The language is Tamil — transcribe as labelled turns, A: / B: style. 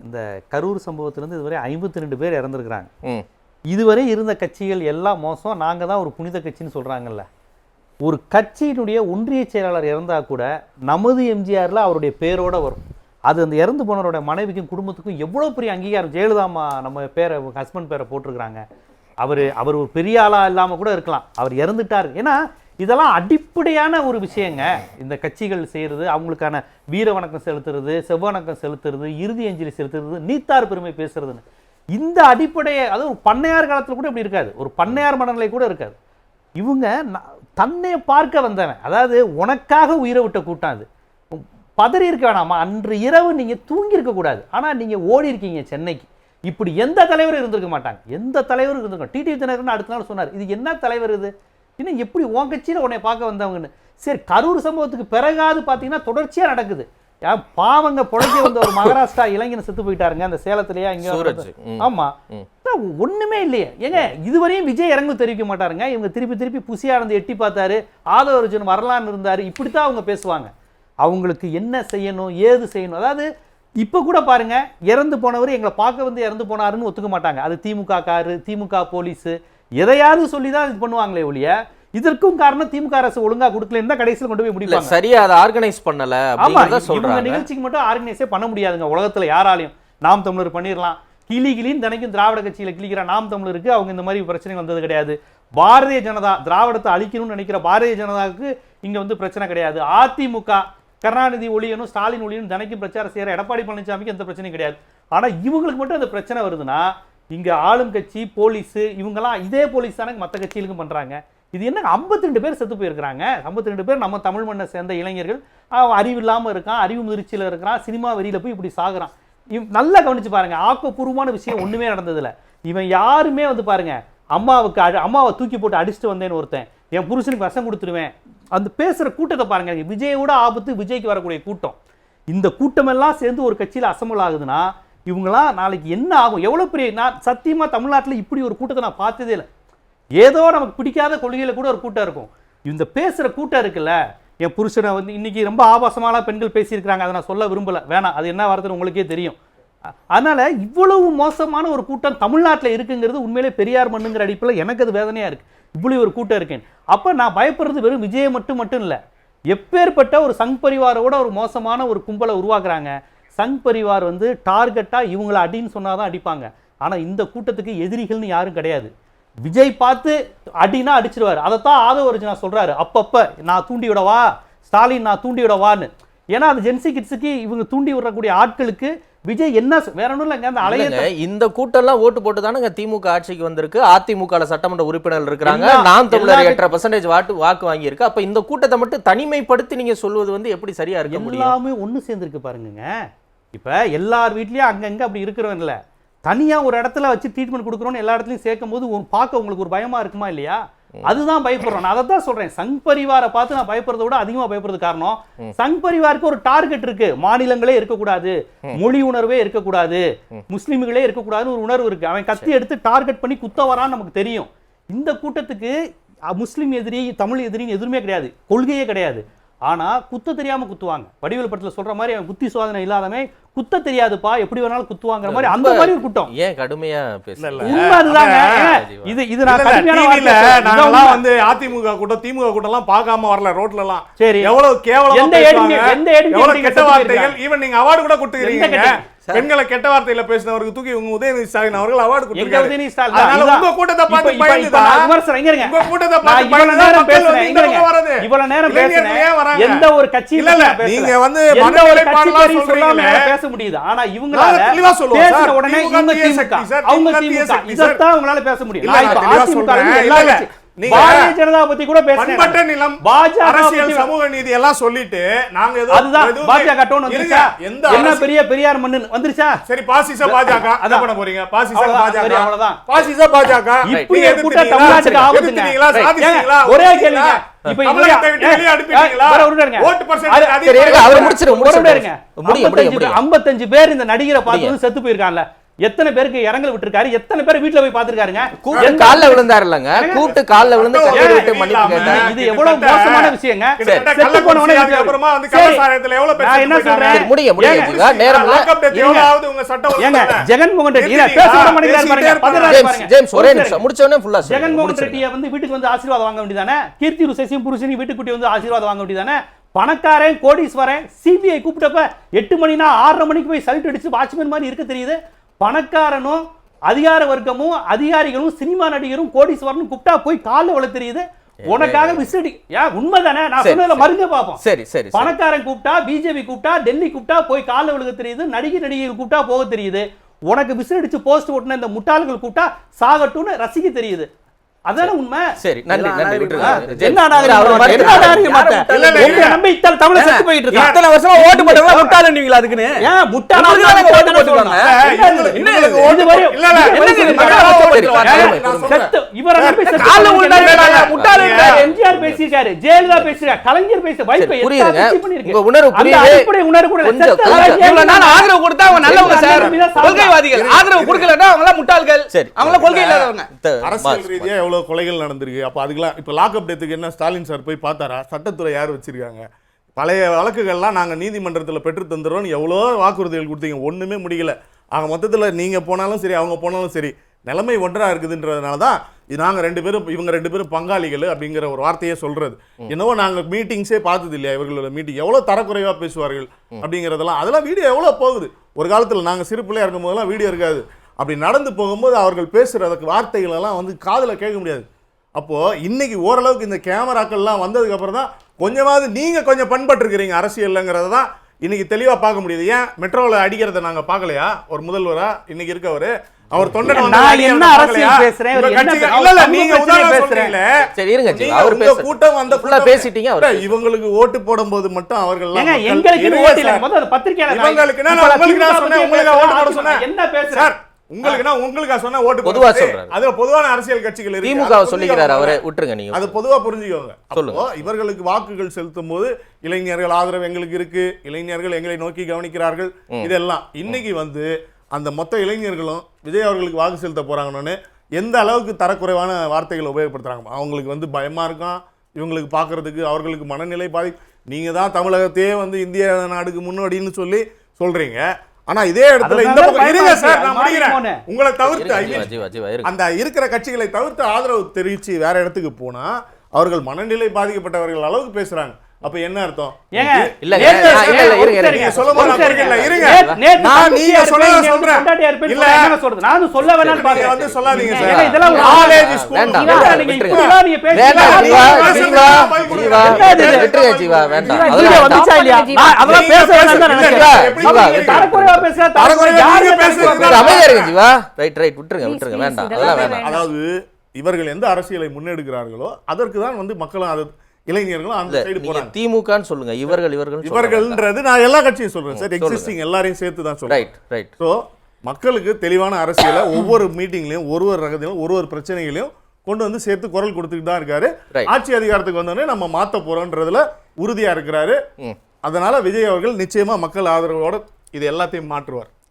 A: இந்த கரூர் சம்பவத்திலிருந்து இதுவரை 52 பேர் இறந்துருக்கிறாங்க. இதுவரை இருந்த கட்சிகள் எல்லாம் மோசம், நாங்கள் தான் ஒரு புனித கட்சின்னு சொல்கிறாங்கல்ல. ஒரு கட்சியினுடைய ஒன்றிய செயலாளர் இறந்தால் கூட நமது எம்ஜிஆரில் அவருடைய பேரோடு வரும். அது அந்த இறந்து போனவரோட மனைவிக்கும் குடும்பத்துக்கும் எவ்வளோ பெரிய அங்கீகாரம். ஜெயலலிதாமா நம்ம பேரை ஹஸ்பண்ட் பேரை போட்டிருக்கிறாங்க. அவர் ஒரு பெரிய ஆளாக இல்லாமல் கூட இருக்கலாம், அவர் இறந்துட்டார். ஏன்னா இதெல்லாம் அடிப்படையான ஒரு விஷயங்க. இந்த கட்சிகள் செய்கிறது, அவங்களுக்கான வீர வணக்கம் செலுத்துறது, செவ்வணக்கம் செலுத்துறது, இறுதி அஞ்சலி செலுத்துறது, நீத்தார் பெருமை பேசுறதுன்னு இந்த அடிப்படையை, அதாவது ஒரு பண்ணையார் காலத்தில் கூட இப்படி இருக்காது, ஒரு பண்ணையார் மனநிலை கூட இருக்காது. இவங்க தன்னை பார்க்க வந்தவன், அதாவது உனக்காக உயிரை விட்ட கூட்டம். அது பதறி இருக்க வேணாமா? அன்று இரவு நீங்கள் தூங்கி இருக்கக்கூடாது, ஆனால் நீங்கள் ஓடி இருக்கீங்க சென்னைக்கு. இப்படி எந்த தலைவரும் இருந்திருக்க மாட்டாங்க, எந்த தலைவரும் இருந்திருக்க. டிடிவி தினகரன் அடுத்த நாள் சொன்னார், இது என்ன தலைவர் இது, இன்னும் எப்படி உன் கட்சியில் உன்னை பார்க்க வந்தவங்கன்னு. சரி, கரூர் சம்பவத்துக்கு பிறகாது பார்த்தீங்கன்னா தொடர்ச்சியாக நடக்குது. பாவங்க புழைக்க வந்த ஒரு மகாராஷ்டிரா இளைஞன் செத்து போயிட்டாருங்க அந்த சேலத்திலேயே. இங்கே ஆமா, ஒண்ணுமே இல்லையே. ஏங்க இதுவரையும் விஜய் இறங்கு தெரிவிக்க மாட்டாருங்க. இவங்க திருப்பி புசியானந்து எட்டி பார்த்தாரு, ஆதவ அர்ஜுன் வரலான்னு இருந்தாரு, இப்படித்தான் அவங்க பேசுவாங்க. அவங்களுக்கு என்ன செய்யணும், ஏது செய்யணும். அதாவது இப்ப கூட பாருங்க, இறந்து போனவர் எங்களை பார்க்க வந்து இறந்து போனாருன்னு ஒத்துக்க மாட்டாங்க. அது திமுக காரு, திமுக போலீஸ், எதையாவது சொல்லிதான் இது பண்ணுவாங்களே ஒழிய, இதற்கும் காரணம் திமுக அரசு ஒழுங்கா கொடுக்கலன்னு தான் கடைசியில் கொண்டு போய் முடிப்பாங்க.
B: சரியா அதை ஆர்கனைஸ் பண்ணல.
A: இவங்க நிகழ்ச்சிக்கு மட்டும் ஆர்கனைஸே பண்ண முடியாதுங்க உலகத்துல யாராலையும். நாம் தமிழர் பண்ணிடலாம், கிளின்னு தினைக்கும் திராவிட கட்சியில கிளிக்கிற நாம் தமிழருக்கு அவங்க இந்த மாதிரி பிரச்சனை வந்தது கிடையாது. பாரதிய ஜனதா திராவிடத்தை அழிக்கணும்னு நினைக்கிற பாரதிய ஜனதாவுக்கு இங்க வந்து பிரச்சனை கிடையாது. அதிமுக கருணாநிதி ஒழியணும், ஸ்டாலின் ஒழியணும் தினைக்கும் பிரச்சாரம் செய்யற எடப்பாடி பழனிசாமிக்கு எந்த பிரச்சனையும் கிடையாது. ஆனா இவங்களுக்கு மட்டும் அந்த பிரச்சனை வருதுன்னா, இங்க ஆளும் கட்சி போலீஸ் இவங்கெல்லாம் இதே போலீஸ் தானே மற்ற கட்சிகளுக்கும் பண்றாங்க. இது என்ன 52 பேர் செத்து போயிருக்கிறாங்க. 52 பேர் நம்ம தமிழ் மண்ணை சேர்ந்த இளைஞர்கள். அறிவு இல்லாமல் இருக்கான், அறிவு முதிர்ச்சியில் இருக்கிறான், சினிமா வெறியில போய் இப்படி சாகுறான். நல்லா கவனிச்சு பாருங்க, ஆக்கப்பூர்வமான விஷயம் ஒண்ணுமே நடந்ததில்ல. இவன் யாருமே வந்து பாருங்க, அம்மாவை தூக்கி போட்டு அடிச்சுட்டு வந்தேன்னு ஒருத்தன், என் புருஷனுக்கு விஷம் கொடுத்துருவேன், அந்த பேசுற கூட்டத்தை பாருங்க. விஜயோட ஆபத்து விஜய்க்கு வரக்கூடிய கூட்டம். இந்த கூட்டம் எல்லாம் சேர்ந்து ஒரு கட்சியில் அசம்பிள் ஆகுதுன்னா இவங்களாம் நாளைக்கு என்ன ஆகும்? எவ்வளவு பெரிய, நான் சத்தியமா தமிழ்நாட்டில் இப்படி ஒரு கூட்டத்தை நான் பார்த்ததே இல்லை. ஏதோ நமக்கு பிடிக்காத கொள்கையில கூட ஒரு கூட்டம் இருக்கும். இந்த பேசுற கூட்டம் இருக்குல்ல, என் புருஷனை வந்து இன்னைக்கு ரொம்ப ஆபாசமான பெண்கள் பேசியிருக்கிறாங்க, அதை நான் சொல்ல விரும்பல, வேணாம், அது என்ன வார்த்தைன்னு உங்களுக்கே தெரியும். அதனால இவ்வளவு மோசமான ஒரு கூட்டம் தமிழ்நாட்டில் இருக்குங்கிறது உண்மையிலே பெரியார் மண்ணுங்கிற அடிப்பில் எனக்கு அது வேதனையா இருக்கு. இப்படி ஒரு கூட்டம் இருக்கேன். அப்ப நான் பயப்படுறது வெறும் விஜயை மட்டும் இல்லை, எப்பேற்பட்ட ஒரு சங் பரிவாரோட ஒரு மோசமான ஒரு கும்பலை உருவாக்குறாங்க. சங் பரிவார் வந்து டார்கெட்டா இவங்களை அடின்னு சொன்னாதான் அடிப்பாங்க. ஆனா இந்த கூட்டத்துக்கு எதிரிகள்னு யாரும் கிடையாது. விஜய் பார்த்து அடினா அடிச்சிருவாரு. அதைத்தான் ஆதவ அர்ஜுனா சொல்றாரு, அப்பப்ப நான் தூண்டி விடவா, ஸ்டாலின் நான் தூண்டி விடவான்னு. ஏன்னா அந்த ஜென்சி கிட்ஸுக்கு இவங்க தூண்டி விடக்கூடிய ஆட்களுக்கு விஜய் என்ன வேற ஒன்றும் இல்லைங்க. அந்த அலைய
B: இந்த கூட்டம்லாம் ஓட்டு போட்டு தானே திமுக ஆட்சிக்கு வந்திருக்கு. அதிமுக சட்டமன்ற உறுப்பினர் இருக்கிறாங்க, நாம் தமிழர் 8% வாக்கு வாங்கி இருக்கு. அப்ப இந்த கூட்டத்தை மட்டும் தனிமைப்படுத்தி நீங்க சொல்வது வந்து எப்படி சரியா இருக்கு?
A: எல்லாமே ஒண்ணு சேர்ந்துருக்கு பாருங்க. இப்ப எல்லார் வீட்லயும் அங்கங்க அப்படி இருக்கிறவன்ல தனியா ஒரு இடத்துல வச்சு ட்ரீட்மெண்ட் கொடுக்குறோன்னு எல்லா இடத்துலையும் சேர்க்கும் போது பார்க்க உங்களுக்கு ஒரு பயமா இருக்குமா இல்லையா? அதுதான் பயப்படுறோம். நான் அதை தான் சொல்றேன், சங் பரிவாரை பார்த்து நான் பயப்படுறத விட அதிகமா பயப்படுறது காரணம், சங் பரிவாருக்கு ஒரு டார்கெட் இருக்கு. மாநிலங்களே இருக்கக்கூடாது, மொழி உணர்வே இருக்கக்கூடாது, முஸ்லிம்களே இருக்கக்கூடாதுன்னு ஒரு உணர்வு இருக்கு. அவன் கத்தி எடுத்து டார்கெட் பண்ணி குத்த வரான்னு நமக்கு தெரியும். இந்த கூட்டத்துக்கு முஸ்லிம் எதிரி தமிழ் எதிரின்னு எதுவுமே கிடையாது, கொள்கையே கிடையாது. ஆனா குத்த தெரியாம குத்துவாங்க. வடிவேல் படத்துல சொல்ற மாதிரி அவன் குத்தி சோதனை இல்லாதமே குத்த தெரியாதுப்பா, எப்படி வேணாலும் குத்துவாங்கிற மாதிரி அந்த மாதிரி ஒரு கூட்டம்.
B: ஏன் கடுமையா பேசல?
A: அதுதாங்க இது நான் கடுமையான
C: வந்து அதிமுக கூட்டம் திமுக கூட்டம் எல்லாம் பார்க்காம வரல ரோட்ல எல்லாம்.
A: சரி,
C: எவ்வளவு கேவலமா பேசுவாங்க,
A: எவ்வளவு
C: கெட்ட வார்த்தைகள். ஈவன் நீங்க அவார்டு கூட கொடுத்துக்கிறீங்க. பெண்களை கெட்ட வார்த்தையில பேசினவருக்கு தூக்கி உதயநிதி ஸ்டாலின் அவர்கள் அவார்டு கொடுத்திருக்காரு. உங்க கூட்டத்தை பார்த்து பயந்துதான், உங்க கூட்டத்தை பார்த்து பயந்துதான் பேசுறேன். இவ்வளவு நேரம் பேசுறேன், எந்த ஒரு கட்சி இல்ல நீங்க வந்து மனநிலை பாடலாம் சொல்றீங்க பேச முடியுது. ஆனா இவங்களால பேசுற உடனே இவங்க திமுக அவங்க திமுக இதத்தான் உங்களால பேச முடியும். நான் இப்ப அதிமுக எல்லா கட்சி பாரதிய ஜனதா பத்தி கூட பேசுறேன், அரசியல் சமூக நீதி எல்லாம் சொல்லிட்டு நாங்க ஏதோ
A: அதுதான் பாஜக டோன் வந்துருச்சா? என்ன பெரிய பெரியார் மண்ணு வந்துருச்சா?
C: சரி, பாசிச பாஜக என்ன பண்ண போறீங்க? பாசிச பாஜக
A: அவ்வளவுதான்.
C: பாசிச பாஜக
A: இப்படி கூட்ட தமிழ்நாட்டுக்கு ஆபத்துங்க.
C: சாதிச்சீங்களா?
A: ஒரே கேள்விங்க. இப்ப
C: தமிழ்நாட்டை விட்டு வெளிய அனுப்பிட்டீங்களா? ஓட்டு பர்சன்டேஜ் அதிகம்.
B: அவர் முடிச்சிருங்க.
A: 55 பேர் இந்த நடிகரை பார்த்து செத்து போயிருக்காங்கல, எத்தனை பேருக்கு இரங்கல் விட்டுருக்காரு, எத்தனை பேர் வீட்டுல போய் பாத்துருக்காருங்க.
B: கூப்பிட்டு கால்ல விழுந்தாரு இல்லங்க, கூப்பிட்டு கால்ல விழுந்து கண்ணீர் விட்டு மன்னிப்பு கேட்டாரு.
A: இது எவ்வளவு மோசமான விஷயங்க.
C: செத்து போனவனே அப்புறமா வந்து கள்ளசாராயத்துல எவ்வளவு பேர்
A: என்ன சொல்றேன்,
B: முடிய ஜீவா, நேரம்
C: எவ்வளவு உங்க சட்டம்
A: ஏங்க ஜெகன்மோகன் ரெட்டி பேச விட மாட்டேங்கிறாரு பாருங்க.
B: ஜேம்ஸ் ஒரே நிமிஷம் முடிச்ச உடனே ஃபுல்லா
A: ஜெகன்மோகன் ரெட்டியை வந்து வீட்டுக்கு வந்து ஆசீர்வாதம் வாங்க வேண்டியதானே, கீர்த்தி ருசேஷையும் புருஷனையும் வீட்டுக்கு கூட்டி வந்து ஆசீர்வாதம் வாங்க வேண்டியதானே. பணக்காரன் கோடீஸ்வரன் சிபிஐ கூப்பிட்டப்ப 8 மணினா 6:30 மணிக்கு போய் சல்ட் அடிச்சு வாட்ச்மேன் மாதிரி இருக்க தெரியுது. பணக்காரனும் அதிகார வர்க்கமும் அதிகாரிகளும் சினிமா நடிகரும் கோடீஸ்வரனும் கூப்பிட்டா போய் காலில் விழ தெரியுது. உனக்காக விசிடி உண்மைதானே, நான் சொன்னதுல மறுங்க பாப்போம்.
B: சரி சரி,
A: பணக்காரன் கூப்பிட்டா, பிஜேபி கூப்பிட்டா, டெல்லி கூப்பிட்டா போய் காலில் விழுக தெரியுது, நடிகைகள் கூப்பிட்டா போக தெரியுது. உனக்கு விசிலடிச்சு போஸ்ட் ஓட்டுன இந்த முட்டாள்கள் கூப்பிட்டா சாகட்டும்னு ரசிக்க தெரியுது. அதான உண்மை.
B: சரி நன்றி நன்றி விட்டுருங்க.
A: என்ன நம்பி இத்தனை தமிழ செத்து போயிட்டு இருக்கு.
D: இத்தனை வருஷமா ஓட்டு போட்டவங்க முட்டாளன்னீங்களா? அதுக்குன்னு
A: ஏன் முட்டாளாக
D: ஓட்டு போட்டுருவாங்க?
A: என்ன இது வரை இல்ல இவர நம்பி கால்ல விழுந்தாங்க முட்டாளங்க. எம்ஜிஆர் பேசிட்டாரு, ஜெயலலிதா பேசிட்டாரு, கலைஞர் பேசி வைப்பை
B: புரியுதுங்க. உங்க உணர்வு புரியுது.
A: உணர்வு கூட
D: இவ்வளவு நாள் ஆதரவு கொடுத்தா அவங்க நல்லவங்க சார், கொள்கைவாதிகள். ஆதரவு கொடுக்கலன்னா அவங்க எல்லாம் முட்டாள்கள், அவங்க கொள்கை இல்லாதவங்க.
C: அரசியல் ரீதியா எவ்வளவு கொலைகள் நடந்திருக்கு. அப்ப அதுக்கெல்லாம் இப்ப லாக்அப் டெத்துக்கு என்ன ஸ்டாலின் சார் போய் பார்த்தாரா? சட்டத்துறை யார் வச்சிருக்காங்க? பழைய வழக்குகள்லாம் நாங்க நீதிமன்றத்தில் பெற்று தந்துடுறோம் எவ்வளோ வாக்குறுதிகள் கொடுத்தீங்க, ஒண்ணுமே முடியல. ஆக மொத்தத்தில் நீங்க போனாலும் சரி அவங்க போனாலும் சரி நிலைமை ஒன்றா இருக்குதுன்றதுனால தான் நாங்க இவங்க ரெண்டு பேரும் பங்காளிகள் அப்படிங்கிற ஒரு வார்த்தையே சொல்றது. என்னவோ நாங்க மீட்டிங்ஸே பார்த்தது இல்லையா, இவர்களோட மீட்டிங் எவ்வளவு தரக்குறைவா பேசுவார்கள் அப்படிங்கிறதெல்லாம் அதெல்லாம் வீடியோ எவ்வளவு போகுது. ஒரு காலத்துல நாங்க சிறு பிள்ளையா இருக்கும் போதெல்லாம் வீடியோ இருக்காது. அப்படி நடந்து போகும்போது அவர்கள் பேசுறதுக்கு வார்த்தைகள் எல்லாம் வந்து காதுல கேட்க முடியாது. அப்போ இன்னைக்கு ஓரளவுக்கு இந்த கேமராக்கள்லாம் வந்ததுக்கு அப்புறம் தான் கொஞ்சமாவது நீங்க கொஞ்சம் பண்பட்டு இருக்கிறீங்க அரசியல்ங்கிறத தான் இன்னைக்கு தெளிவா பார்க்க முடியுது. ஏன் மெட்ரோல அடிக்கிறத நாங்க பார்க்கலையா? ஒரு முதல்வரா இன்னைக்கு இருக்கவரு அவர் தொண்டனை
A: என்ன அரசியல் பேசுறேன்
C: கூட்டம் வந்த
B: ஃபுல்லா பேசிட்டீங்க.
C: இவங்களுக்கு ஓட்டு போடும்போது மட்டும் அவர்கள்
A: எங்களுக்கு ஓட்டு இல்ல, முதல்ல பத்திரிக்கையாளர்
C: இவங்களுக்கு நான் சொன்னேன் உங்களுக்கு ஓட்டு போட சொன்னேன். என்ன பேசுறார் உங்களுக்கு சொன்னா ஓட்டு
B: பொதுவா சொல்றாரு.
C: அதுல பொதுவான அரசியல் கட்சிகள் இருக்கு.
B: திமுக சொல்லிக்கிறாரு அவரே, விட்டுருங்க நீங்க.
C: அது பொதுவா புரிஞ்சுக்கோங்க. அப்போ இவர்களுக்கு வாக்குகள் செலுத்தும் போது இளைஞர்கள் ஆதரவு எங்களுக்கு இருக்கு, இளைஞர்கள் எங்களை நோக்கி கவனிக்கிறார்கள், இதெல்லாம் இன்னைக்கு வந்து அந்த மொத்த இளைஞர்களும் விஜய் அவர்களுக்கு வாக்கு செலுத்த போறாங்கன்னு எந்த அளவுக்கு தரக்குறைவான வார்த்தைகளை உபயோகப்படுத்துறாங்க. அவங்களுக்கு வந்து பயமா இருக்கும், இவங்களுக்கு பார்க்கறதுக்கு அவர்களுக்கு மனநிலை நீங்க தான் தமிழகத்தையே வந்து இந்திய நாடுக்கு முன்னோடின்னு சொல்றீங்க. ஆனா இதே இடத்துல இந்த பக்கம் இருங்க சார், நான் முடிக்கிறேன். உங்களை தவிர்த்து அந்த இருக்கிற கட்சிகளை தவிர்த்து ஆதரவு தெரிவிச்சு வேற இடத்துக்கு போனா அவர்கள் மனநிலை பாதிக்கப்பட்டவர்கள் அளவுக்கு பேசுறாங்க. அப்ப என்ன அர்த்தம்? அதாவது இவர்கள் எந்த அரசியலை முன்னெடுக்கிறார்களோ அதற்கு தான் வந்து மக்களும் அது இளைஞர்களும் அந்த சைடு போறாங்க.
B: திமுகன்னு சொல்லுங்க,
C: இவர்கள்ன்றது நான் எல்லா கட்சியும் சொல்றேன் சார், எக்ஸிஸ்டிங் எல்லாரையும் சேர்த்து தான் சொல்றேன்.
B: ரைட்.
C: சோ மக்களுக்கு தெளிவான அரசியலை ஒவ்வொரு மீட்டிங்லயும் ஒவ்வொரு ரகத்திலும் ஒவ்வொரு பிரச்சனைகளையும் கொண்டு வந்து சேர்த்து குரல் கொடுத்துட்டு தான் இருக்காரு. ஆட்சி அதிகாரத்துக்கு வந்தோடனே நம்ம மாத்த போறோம்ன்றதுல உறுதியா இருக்கிறாரு. அதனால விஜய் அவர்கள் நிச்சயமா மக்கள் ஆதரவோட இது எல்லாத்தையும் மாற்றுவார்.